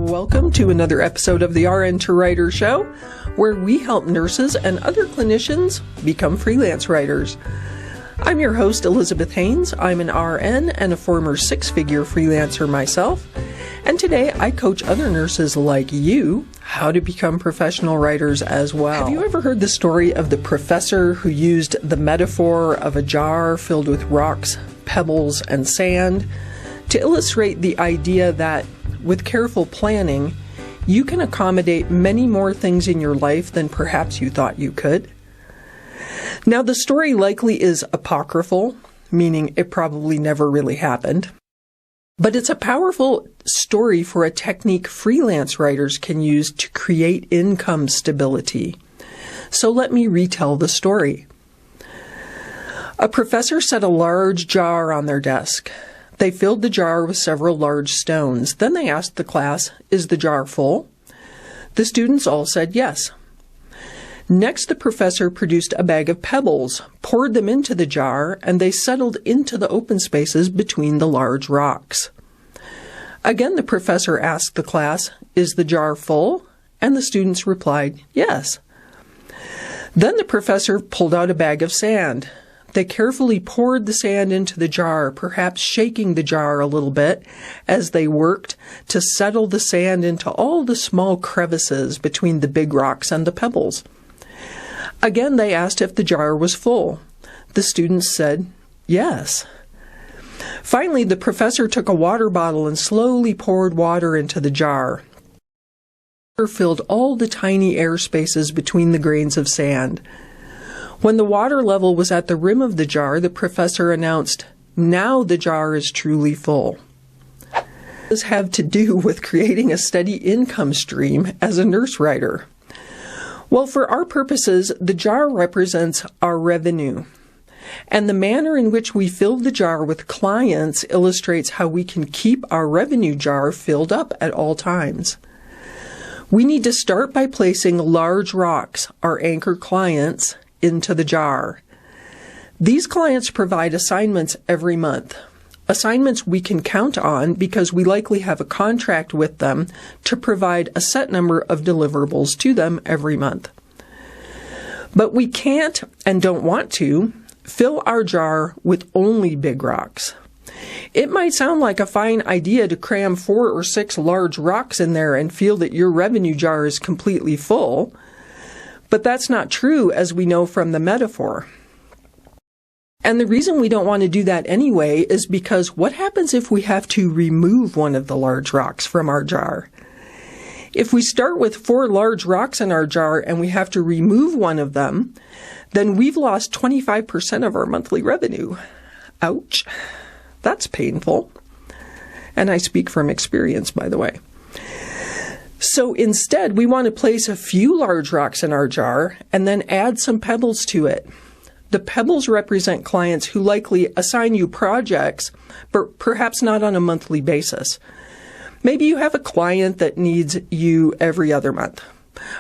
Welcome to another episode of the RN to Writer Show, where we help nurses and other clinicians become freelance writers. I'm your host, Elizabeth Hanes. I'm an RN and a former six-figure freelancer myself, and today I coach other nurses like you how to become professional writers as well. Have you ever heard the story of the professor who used the metaphor of a jar filled with rocks, pebbles, and sand to illustrate the idea that with careful planning, you can accommodate many more things in your life than perhaps you thought you could? Now, the story likely is apocryphal, meaning it probably never really happened. But it's a powerful story for a technique freelance writers can use to create income stability. So let me retell the story. A professor set a large jar on their desk. They filled the jar with several large stones. Then they asked the class, "Is the jar full?" The students all said yes. Next, the professor produced a bag of pebbles, poured them into the jar, and they settled into the open spaces between the large rocks. Again, the professor asked the class, "Is the jar full?" And the students replied, "Yes." Then the professor pulled out a bag of sand. They carefully poured the sand into the jar, perhaps shaking the jar a little bit as they worked to settle the sand into all the small crevices between the big rocks and the pebbles. Again, they asked if the jar was full. The students said, "Yes." Finally, the professor took a water bottle and slowly poured water into the jar. Water filled all the tiny air spaces between the grains of sand. When the water level was at the rim of the jar, the professor announced, "Now the jar is truly full." This have to do with creating a steady income stream as a nurse writer. Well, for our purposes, the jar represents our revenue. And the manner in which we fill the jar with clients illustrates how we can keep our revenue jar filled up at all times. We need to start by placing large rocks, our anchor clients, into the jar. These clients provide assignments every month. Assignments we can count on because we likely have a contract with them to provide a set number of deliverables to them every month. But we can't and don't want to fill our jar with only big rocks. It might sound like a fine idea to cram 4 or 6 large rocks in there and feel that your revenue jar is completely full, but that's not true, as we know from the metaphor. And the reason we don't want to do that anyway is because what happens if we have to remove one of the large rocks from our jar? If we start with 4 large rocks in our jar and we have to remove one of them, then we've lost 25% of our monthly revenue. Ouch. That's painful. And I speak from experience, by the way. So instead, we want to place a few large rocks in our jar and then add some pebbles to it. The pebbles represent clients who likely assign you projects, but perhaps not on a monthly basis. Maybe you have a client that needs you every other month.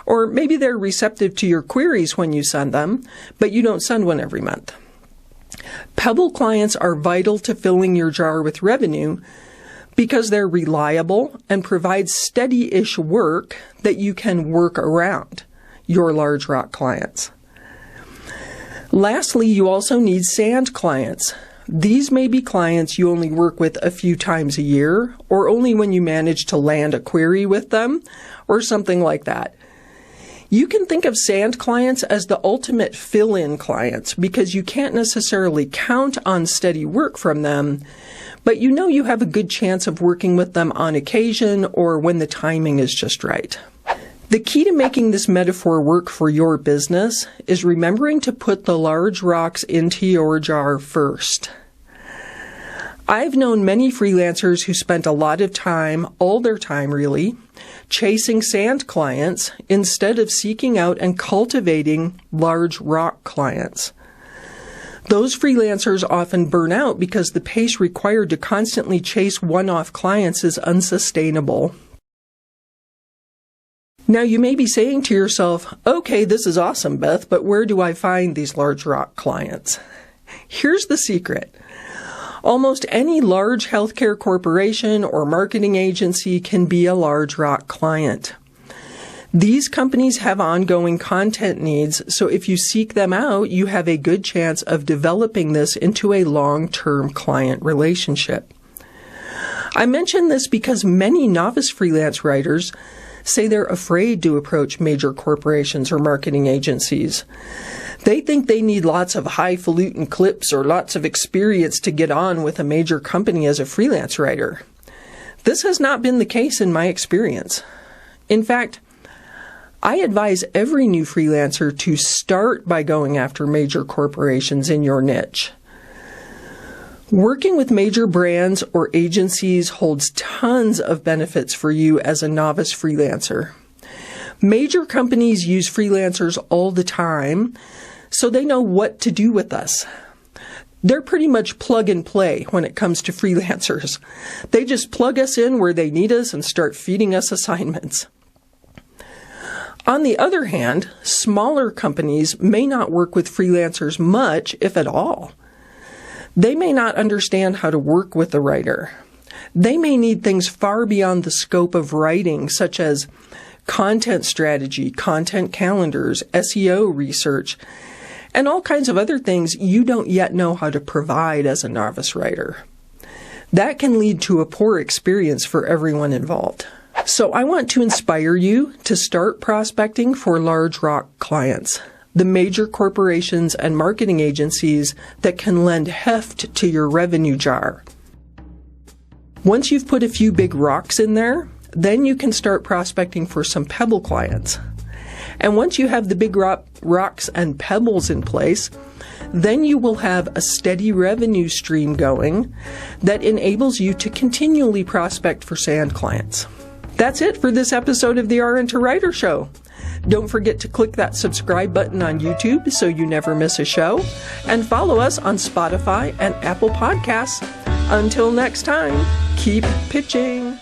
Or maybe they're receptive to your queries when you send them, but you don't send one every month. Pebble clients are vital to filling your jar with revenue because they're reliable and provide steady-ish work that you can work around your large rock clients. Lastly, you also need sand clients. These may be clients you only work with a few times a year, or only when you manage to land a query with them, or something like that. You can think of sand clients as the ultimate fill-in clients because you can't necessarily count on steady work from them, but you know you have a good chance of working with them on occasion or when the timing is just right. The key to making this metaphor work for your business is remembering to put the large rocks into your jar first. I've known many freelancers who spent a lot of time, all their time really, chasing sand clients instead of seeking out and cultivating large rock clients. Those freelancers often burn out because the pace required to constantly chase one-off clients is unsustainable. Now you may be saying to yourself, "Okay, this is awesome, Beth, but where do I find these large rock clients?" Here's the secret. Almost any large healthcare corporation or marketing agency can be a large rock client. These companies have ongoing content needs, so if you seek them out, you have a good chance of developing this into a long-term client relationship. I mention this because many novice freelance writers say they're afraid to approach major corporations or marketing agencies. They think they need lots of highfalutin clips or lots of experience to get on with a major company as a freelance writer. This has not been the case in my experience. In fact, I advise every new freelancer to start by going after major corporations in your niche. Working with major brands or agencies holds tons of benefits for you as a novice freelancer. Major companies use freelancers all the time, so they know what to do with us. They're pretty much plug and play when it comes to freelancers. They just plug us in where they need us and start feeding us assignments. On the other hand, smaller companies may not work with freelancers much, if at all. They may not understand how to work with the writer. They may need things far beyond the scope of writing, such as content strategy, content calendars, SEO research, and all kinds of other things you don't yet know how to provide as a novice writer. That can lead to a poor experience for everyone involved. So I want to inspire you to start prospecting for large rock clients, the major corporations and marketing agencies that can lend heft to your revenue jar. Once you've put a few big rocks in there, then you can start prospecting for some pebble clients. And once you have the big rocks and pebbles in place, then you will have a steady revenue stream going that enables you to continually prospect for sand clients. That's it for this episode of the RN to Writer Show. Don't forget to click that subscribe button on YouTube so you never miss a show, and follow us on Spotify and Apple Podcasts. Until next time, keep pitching.